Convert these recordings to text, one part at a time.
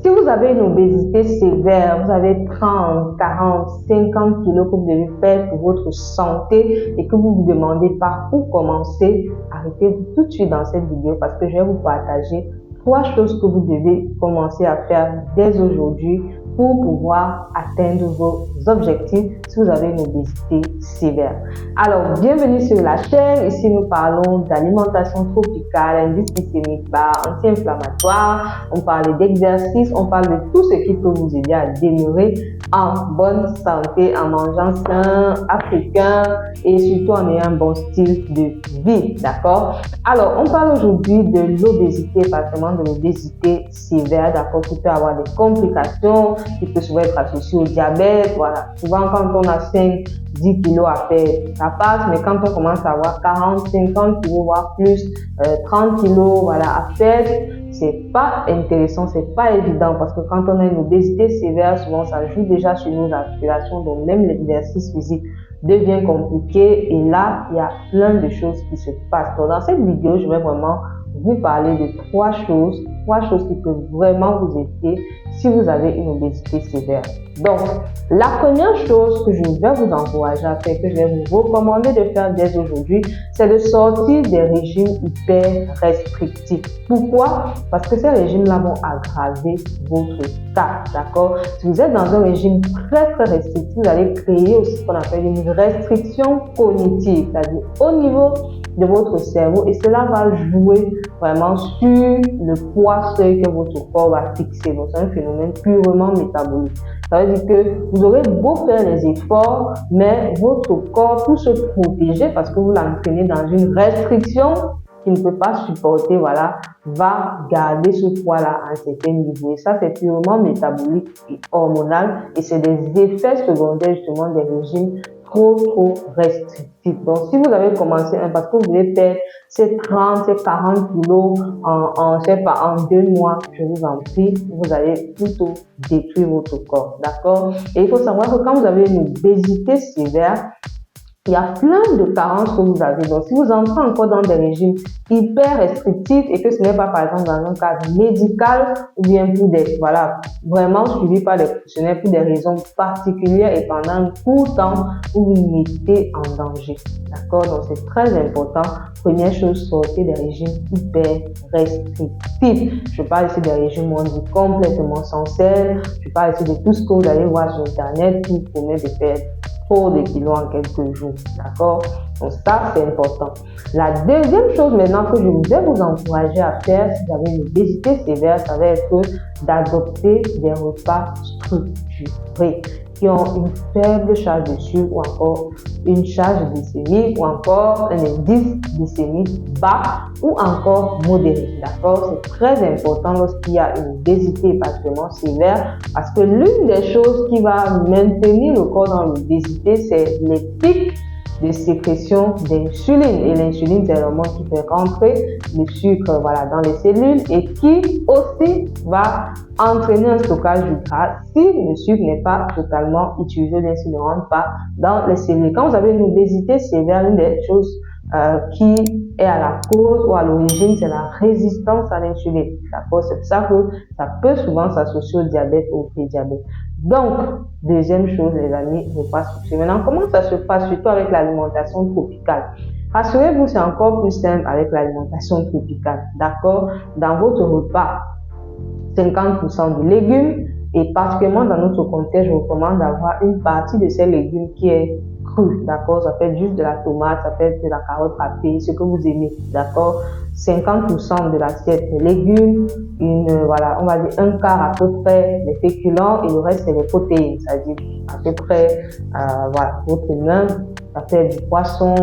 Si vous avez une obésité sévère, vous avez 30, 40, 50 kilos que vous devez faire pour votre santé et que vous vous demandez par où commencer, arrêtez-vous tout de suite dans cette vidéo parce que je vais vous partager 3 choses que vous devez commencer à faire dès aujourd'hui pour pouvoir atteindre vos objectifs si vous avez une obésité sévère. Alors, bienvenue sur la chaîne. Ici, nous parlons d'alimentation tropicale, indice glycémique bas, anti-inflammatoire. On parle d'exercice, on parle de tout ce qui peut vous aider à demeurer en bonne santé, en mangeant sain, africain et surtout en ayant un bon style de vie. D'accord? Alors, on parle aujourd'hui de l'obésité, particulièrement de l'obésité sévère, d'accord, qui peut avoir des complications, qui peut souvent être associée au diabète. Voilà. Souvent, quand on a 5-10 kilos à faire, ça passe, mais quand on commence à avoir 40, 50 kilos, voire plus, 30 kilos, voilà, à faire, c'est pas intéressant, c'est pas évident parce que quand on a une obésité sévère, souvent ça joue déjà sur nos articulations, donc même l'exercice physique devient compliqué et là, il y a plein de choses qui se passent. Donc, dans cette vidéo, je vais vraiment vous parler de 3 choses qui peuvent vraiment vous aider si vous avez une obésité sévère. Donc, la première chose que je vais vous encourager à faire, que je vais vous recommander de faire dès aujourd'hui, c'est de sortir des régimes hyper restrictifs. Pourquoi? Parce que ces régimes-là vont aggraver votre cas, d'accord? Si vous êtes dans un régime très restrictif, vous allez créer aussi ce qu'on appelle une restriction cognitive, c'est-à-dire au niveau de votre cerveau, et cela va jouer vraiment sur le poids seuil que votre corps va fixer. Donc, c'est un phénomène purement métabolique. Ça veut dire que vous aurez beau faire les efforts, mais votre corps, pour se protéger, parce que vous l'entraînez dans une restriction qu'il ne peut pas supporter, voilà, va garder ce poids-là à un certain niveau. Et ça, c'est purement métabolique et hormonal, et c'est des effets secondaires justement des régimes trop restrictif. Donc, si vous avez commencé parce que vous voulez perdre ces 30, ces 40 kilos en 2 mois, je vous en prie, vous allez plutôt détruire votre corps, d'accord? Et il faut savoir que quand vous avez une obésité sévère, il y a plein de carences que vous avez. Donc, si vous entrez encore dans des régimes hyper restrictifs et que ce n'est pas, par exemple, dans un cadre médical ou bien pour des, voilà, vraiment suivi par des professionnels pour des raisons particulières et pendant un court temps, vous vous mettez en danger. D'accord? Donc, c'est très important. Première chose, sortez des régimes hyper restrictifs. Je parle ici des régimes où on dit complètement sans sel. Je parle ici de tout ce que vous allez voir sur Internet qui promet de perdre de kilos en quelques jours, d'accord? Donc ça, c'est important. La deuxième chose maintenant que je vais vous encourager à faire si vous avez une obésité sévère, ça va être d'adopter des repas structurés qui ont une faible charge de sucre ou encore une charge glycémique ou encore un indice glycémique bas ou encore modéré, d'accord? C'est très important lorsqu'il y a une obésité particulièrement sévère parce que l'une des choses qui va maintenir le corps dans l'obésité, c'est les pics de sécrétion d'insuline. Et l'insuline, c'est l'hormone qui fait rentrer le sucre, voilà, dans les cellules et qui aussi va entraîner un stockage du gras si le sucre n'est pas totalement utilisé, bien s'il ne rentre pas dans les cellules. Quand vous avez une obésité sévère, une des choses qui est à la cause ou à l'origine, c'est la résistance à l'insuline. D'accord? C'est pour ça que ça peut souvent s'associer au diabète ou au prédiabète. Donc, deuxième chose, les amis, repas structurés. Maintenant, comment ça se passe, surtout avec l'alimentation tropicale? Rassurez-vous, c'est encore plus simple avec l'alimentation tropicale. D'accord? Dans votre repas, 50% de légumes, et particulièrement dans notre contexte, je recommande d'avoir une partie de ces légumes qui est crue, d'accord? Ça peut être juste de la tomate, ça peut être de la carotte râpée, ce que vous aimez, d'accord? 50% de l'assiette de légumes, voilà, on va dire un quart à peu près les féculents et le reste c'est les protéines, c'est-à-dire à peu près, voilà, votre main, ça peut être du poisson,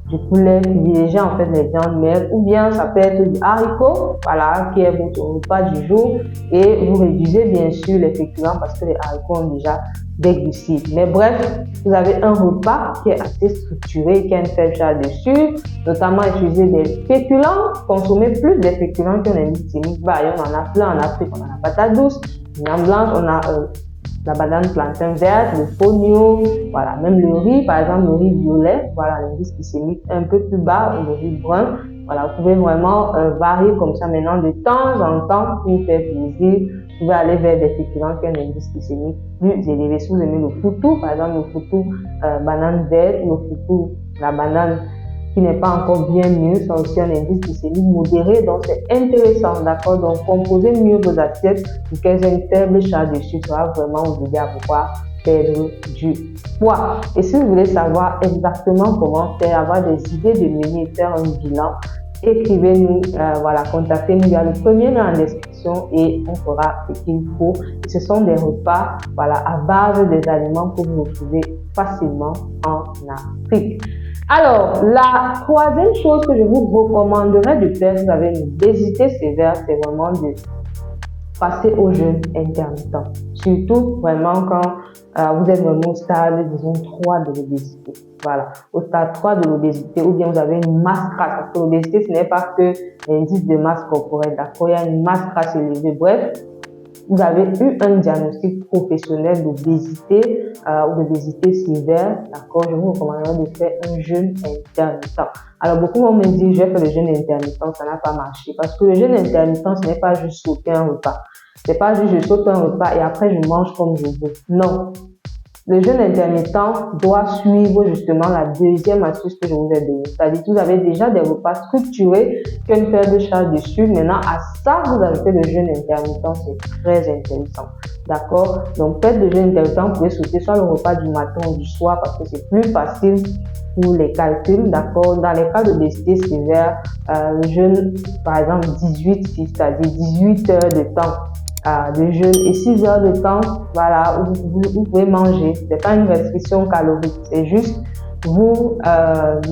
du poulet, privilégiez en fait les viandes maigres, ou bien ça peut être du haricot, voilà, qui est votre repas du jour, et vous réduisez bien sûr les féculents parce que les haricots ont déjà des glucides. Mais bref, vous avez un repas qui est assez structuré, qui a une faible charge de sucre, notamment utiliser des féculents, consommer plus des féculents qu'un indice glycémique bas. On en a plein en Afrique, on a la patate douce, la blanche, on a la banane plantain verte, le fonio, voilà, même le riz, par exemple le riz violet, voilà, l'indice glycémique un peu plus bas, ou le riz brun, voilà, vous pouvez vraiment varier comme ça maintenant de temps en temps pour faire plaisir Vous pouvez aller vers des féculents qui ont un indice glycémique plus élevé. Si vous aimez le foutou, par exemple, le foutou banane verte, le foutou, la banane qui n'est pas encore bien mûre, ça aussi un indice glycémique modéré. Donc, c'est intéressant, d'accord? Donc, composez mieux vos assiettes pour qu'elles aient une faible charge de sucre. Ça va vraiment vous aider à pouvoir perdre du poids. Et si vous voulez savoir exactement comment faire, avoir des idées de menus et faire un bilan, écrivez-nous, voilà, contactez-nous. Il y a le premier lien en description et on fera ce qu'il faut. Et ce sont des repas, voilà, à base des aliments que vous retrouvez facilement en Afrique. Alors, la troisième chose que je vous recommanderais de faire si vous avez une obésité sévère, c'est vraiment de passer au jeûne intermittent. Surtout vraiment quand vous êtes vraiment au stade, disons, 3 de l'obésité. Voilà, au stade 3 de l'obésité, ou bien vous avez une masse grasse. Parce que l'obésité, ce n'est pas que l'indice de masse corporelle, d'accord? Il y a une masse grasse élevée. Bref, vous avez eu un diagnostic professionnel d'obésité ou d'obésité sévère, d'accord, je vous recommanderais de faire un jeûne intermittent. Alors, beaucoup vont me dire, je vais faire le jeûne intermittent, ça n'a pas marché. Parce que le jeûne intermittent, ce n'est pas juste sauter un repas. C'est pas juste je saute un repas et après je mange comme je veux. Non. Le jeûne intermittent doit suivre justement la deuxième astuce que je vous ai donnée. C'est-à-dire que vous avez déjà des repas structurés qui ont une faible charge de sucre. Maintenant, à ça, vous ajoutez le jeûne intermittent. C'est très intéressant. D'accord? Donc, faites le jeûne intermittent. Vous pouvez sauter soit le repas du matin ou du soir parce que c'est plus facile pour les calculs. D'accord? Dans les cas d'obésité sévère, le jeûne, par exemple, 18, c'est-à-dire 18 heures de temps de jeûne et 6 heures de temps, voilà, où vous pouvez manger. Ce n'est pas une restriction calorique, c'est juste vous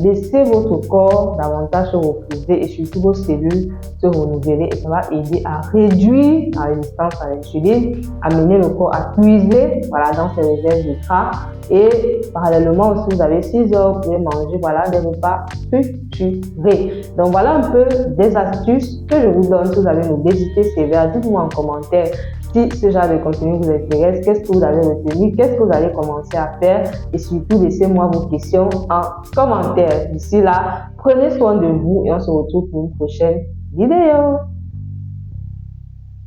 laissez votre corps davantage se reposer et surtout vos cellules se renouveler et ça va aider à réduire la résistance à l'insuline, amener le corps à puiser, voilà, dans ses réserves de gras et parallèlement aussi vous avez 6 heures, vous pouvez manger, voilà, des repas structurés. Donc voilà un peu des astuces que je vous donne si vous avez une obésité sévère. Dites-moi en commentaire si ce genre de contenu vous intéresse, qu'est-ce que vous avez retenu, qu'est-ce que vous allez commencer à faire et surtout laissez-moi vos questions en commentaire. D'ici là, prenez soin de vous et on se retrouve pour une prochaine vidéo.